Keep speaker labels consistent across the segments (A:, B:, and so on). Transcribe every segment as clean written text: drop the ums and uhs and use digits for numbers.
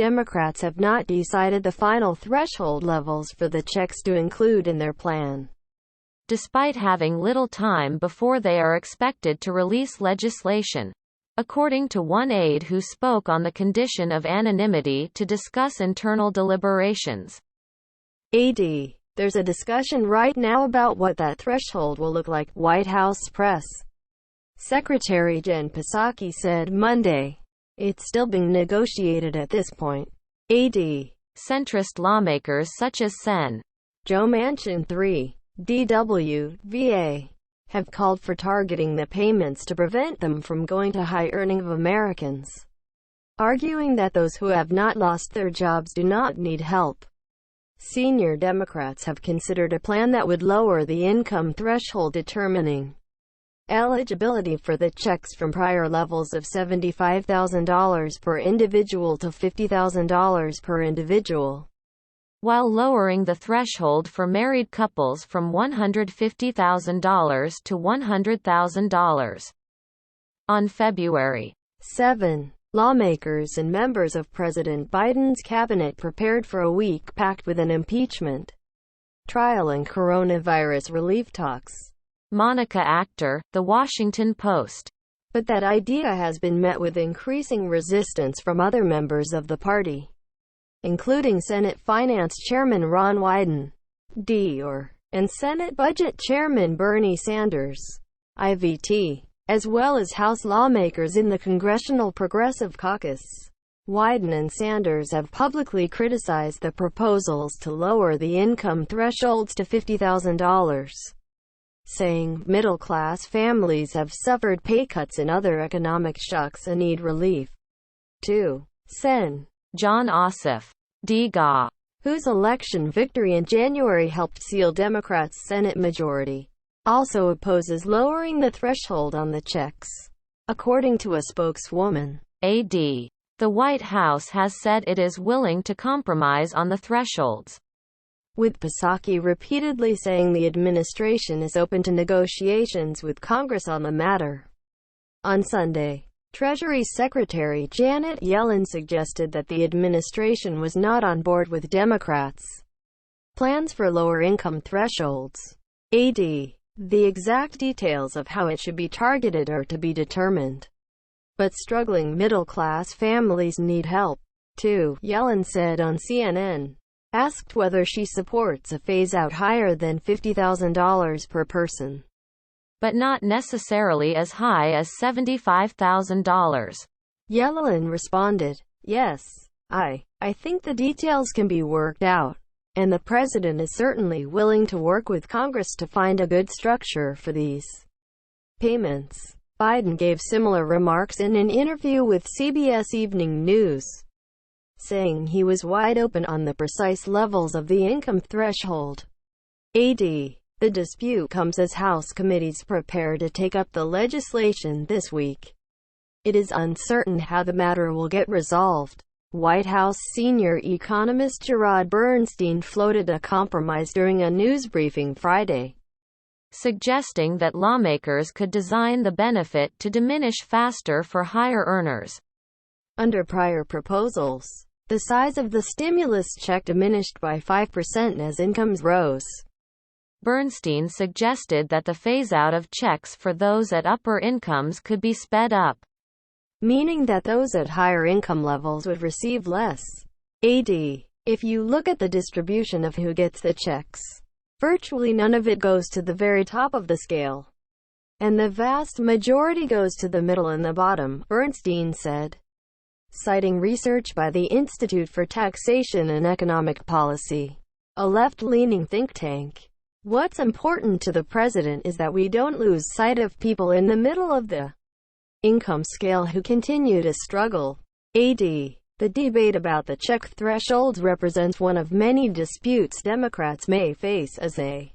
A: Democrats have not decided the final threshold levels for the checks to include in their plan,
B: despite having little time before they are expected to release legislation, according to one aide who spoke on the condition of anonymity to discuss internal deliberations.
A: There's a discussion right now about what that threshold will look like, White House Press Secretary Jen Psaki said Monday. It's still being negotiated at this point.
B: Centrist lawmakers such as Sen.
A: Joe Manchin III, DW, have called for targeting the payments to prevent them from going to high-earning Americans, arguing that those who have not lost their jobs do not need help. Senior Democrats have considered a plan that would lower the income threshold determining eligibility for the checks from prior levels of $75,000 per individual to $50,000 per individual,
B: while lowering the threshold for married couples from $150,000 to $100,000. On February
A: 7, lawmakers and members of President Biden's cabinet prepared for a week packed with an impeachment trial and coronavirus relief talks.
B: Monica Actor, The Washington Post.
A: But that idea has been met with increasing resistance from other members of the party, including Senate Finance Chairman Ron Wyden, and Senate Budget Chairman Bernie Sanders, as well as House lawmakers in the Congressional Progressive Caucus. Wyden and Sanders have publicly criticized the proposals to lower the income thresholds to $50,000. Saying middle-class families have suffered pay cuts and other economic shocks and need relief. Sen.
B: John Ossoff, DGA,
A: whose election victory in January helped seal Democrats' Senate majority, also opposes lowering the threshold on the checks, according to a spokeswoman.
B: The White House has said it is willing to compromise on the thresholds,
A: with Psaki repeatedly saying the administration is open to negotiations with Congress on the matter. On Sunday, Treasury Secretary Janet Yellen suggested that the administration was not on board with Democrats' plans for lower income thresholds. The exact details of how it should be targeted are to be determined. But struggling middle-class families need help, too, Yellen said on CNN. Asked whether she supports a phase-out higher than $50,000 per person,
B: but not necessarily as high as $75,000.
A: Yellen responded, "Yes, I think the details can be worked out, and the president is certainly willing to work with Congress to find a good structure for these payments." Biden gave similar remarks in an interview with CBS Evening News, saying he was wide open on the precise levels of the income threshold. The dispute comes as House committees prepare to take up the legislation this week. It is uncertain how the matter will get resolved. White House senior economist Gerard Bernstein floated a compromise during a news briefing Friday, suggesting that lawmakers could design the benefit to diminish faster for higher earners. Under prior proposals, the size of the stimulus check diminished by 5% as incomes rose. Bernstein suggested that the phase-out of checks for those at upper incomes could be sped up, meaning that those at higher income levels would receive less. If you look at the distribution of who gets the checks, virtually none of it goes to the very top of the scale, and the vast majority goes to the middle and the bottom, Bernstein said, citing research by the Institute for Taxation and Economic Policy, a left-leaning think tank. What's important to the president is that we don't lose sight of people in the middle of the income scale who continue to struggle. The debate about the check thresholds represents one of many disputes Democrats may face as they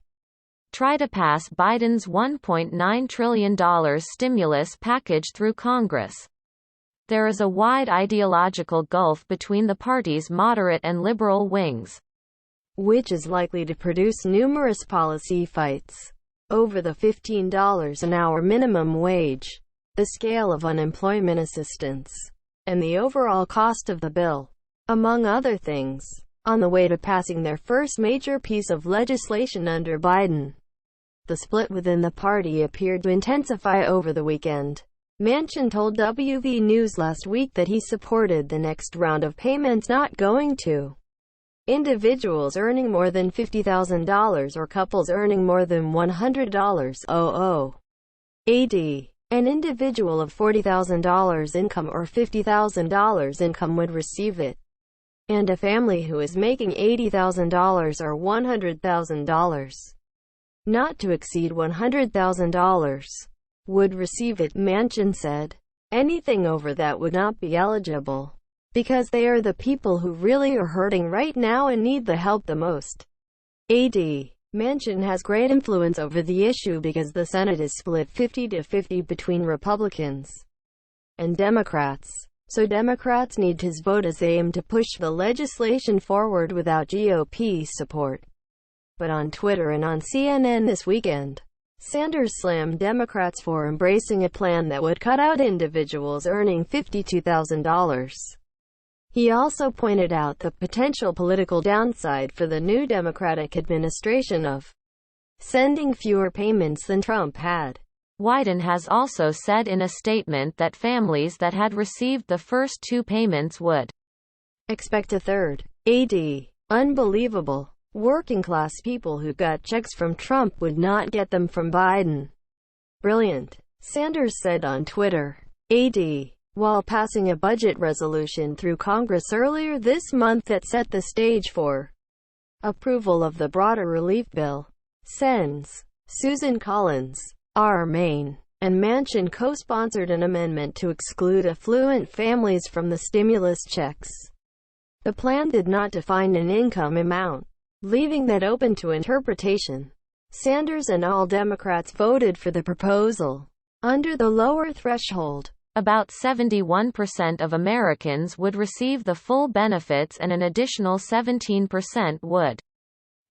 A: try to pass Biden's $1.9 trillion stimulus package through Congress. There is a wide ideological gulf between the party's moderate and liberal wings, which is likely to produce numerous policy fights over the $15 an hour minimum wage, the scale of unemployment assistance, and the overall cost of the bill. among other things, on the way to passing their first major piece of legislation under Biden. The split within the party appeared to intensify over the weekend. Manchin told WV News last week that he supported the next round of payments not going to individuals earning more than $50,000 or couples earning more than $100,000 AD. An individual of $40,000 income or $50,000 income would receive it, and a family who is making $80,000 or $100,000, not to exceed $100,000, would receive it, Manchin said. Anything over that would not be eligible, because they are the people who really are hurting right now and need the help the most. AD. Manchin has great influence over the issue because the Senate is split 50-50 between Republicans and Democrats. So Democrats need his vote as they aim to push the legislation forward without GOP support. But on Twitter and on CNN this weekend, Sanders slammed Democrats for embracing a plan that would cut out individuals earning $52,000. He also pointed out the potential political downside for the new Democratic administration of sending fewer payments than Trump had.
B: Wyden has also said in a statement that families that had received the first two payments would
A: expect a third. AD. Unbelievable. Working-class people who got checks from Trump would not get them from Biden. Brilliant, Sanders said on Twitter. AD. While passing a budget resolution through Congress earlier this month that set the stage for approval of the broader relief bill, Sens. Susan Collins, R. Maine, and Manchin co-sponsored an amendment to exclude affluent families from the stimulus checks. The plan did not define an income amount, leaving that open to interpretation. Sanders and all Democrats voted for the proposal. Under the lower threshold,
B: about 71% of Americans would receive the full benefits and an additional 17% would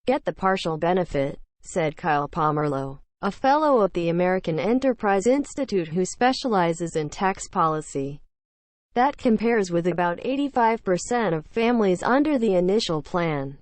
A: get the partial benefit, said Kyle Pomerleau, a fellow of the American Enterprise Institute who specializes in tax policy. That compares with about 85% of families under the initial plan.